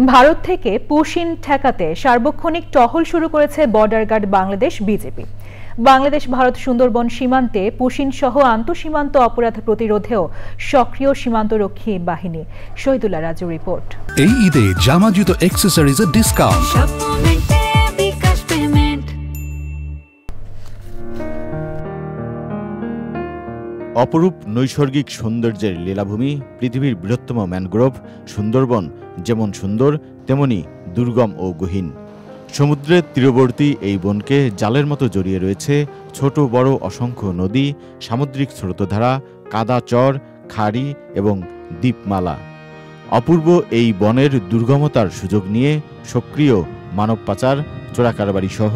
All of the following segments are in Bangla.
ভারত থেকে পুশিন ঠেকাতে সার্বক্ষণিক টহল শুরু করেছে border guard Bangladesh BGB. Bangladesh Bharat Sundarban সীমান্তে পুশিন সহ আন্তঃসীমান্ত অপরাধ প্রতিরোধেও সক্রিয় সীমান্তরক্ষী বাহিনী। শহীদুল্লাহ রাজু রিপোর্ট। এই ঈদে জামা জুতো অ্যাক্সেসরিজের ডিসকাউন্ট। অপরূপ নৈসর্গিক সৌন্দর্যের লীলাভূমি, পৃথিবীর বৃহত্তম ম্যানগ্রোভ সুন্দরবন যেমন সুন্দর তেমনি দুর্গম ও গহীন। সমুদ্রের তীরবর্তী এই বনকে জালের মতো জড়িয়ে রয়েছে ছোট বড় অসংখ্য নদী, সামুদ্রিক স্রোতধারা, কাদা চর, খাড়ি এবং দ্বীপমালা। অপূর্ব এই বনের দুর্গমতার সুযোগ নিয়ে সক্রিয় মানব পাচার, চোরাকারবারি সহ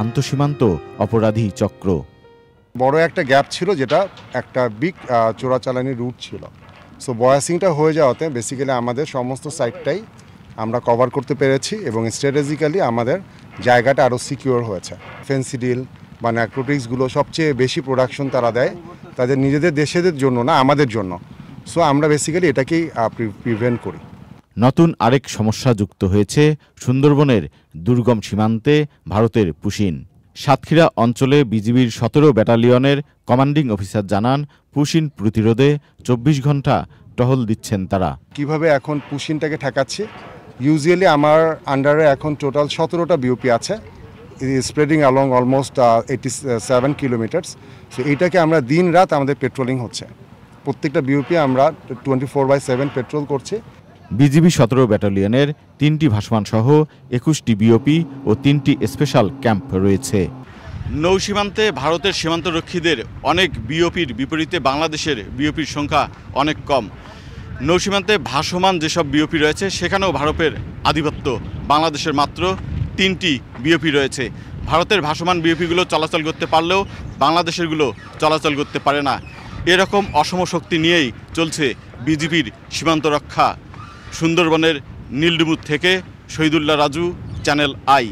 আন্তঃসীমান্ত অপরাধী চক্র। বড় একটা গ্যাপ ছিল, যেটা একটা বিগ চোরাচালানি রুট ছিল। সো বয়াসিংটা হয়ে যাওয়াতে বেসিক্যালি আমাদের সমস্ত সাইটটাই আমরা কভার করতে পেরেছি এবং স্ট্র্যাটেজিক্যালি আমাদের জায়গাটা আরও সিকিউর হয়েছে। ফেন্সিডিল বা ন্যারকোটিক্সগুলো সবচেয়ে বেশি প্রোডাকশন তারা দেয় তাদের নিজেদের দেশেদের জন্য না, আমাদের জন্য। সো আমরা বেসিক্যালি এটাকেই প্রিভেন্ট করি। নতুন আরেক সমস্যা যুক্ত হয়েছে সুন্দরবনের দুর্গম সীমান্তে ভারতের পুশিন। সাতক্ষীরা অঞ্চলে বিজিবির 17 ব্যাটালিয়নের কমান্ডিং অফিসার জানান, পুশিন প্রতিরোধে 24 ঘন্টা টহল দিচ্ছেন তারা। কিভাবে এখন পুশিনটাকে ঠেকাচ্ছি? ইউজুয়ালি আমার আন্ডারে এখন টোটাল 17টা বিওপি আছে, spreading along almost 87 kilometres. So এইটাকে আমরা দিন রাত আমাদের পেট্রোলিং হচ্ছে। প্রত্যেকটা বিওপি আমরা 24/7 পেট্রোল করছি। বিজিবি 17 ব্যাটালিয়নের 3টি ভাসমান সহ 21টি বিওপি ও 3টি স্পেশাল ক্যাম্প রয়েছে। নৌসীমান্তে ভারতের সীমান্তরক্ষীদের অনেক বিওপির বিপরীতে বাংলাদেশের বিওপির সংখ্যা অনেক কম। নৌসীমান্তে ভাসমান যেসব বিওপি রয়েছে সেখানেও ভারতের আধিপত্য। বাংলাদেশের মাত্র 3টি বিওপি রয়েছে। ভারতের ভাসমান বিওপিগুলো চলাচল করতে পারলেও বাংলাদেশেরগুলো চলাচল করতে পারে না। এরকম অসম শক্তি নিয়েই চলছে বিজিবির সীমান্ত রক্ষা। সুন্দরবনের নীলডুমুর থেকে শহীদুল্লাহ রাজু, চ্যানেল আই।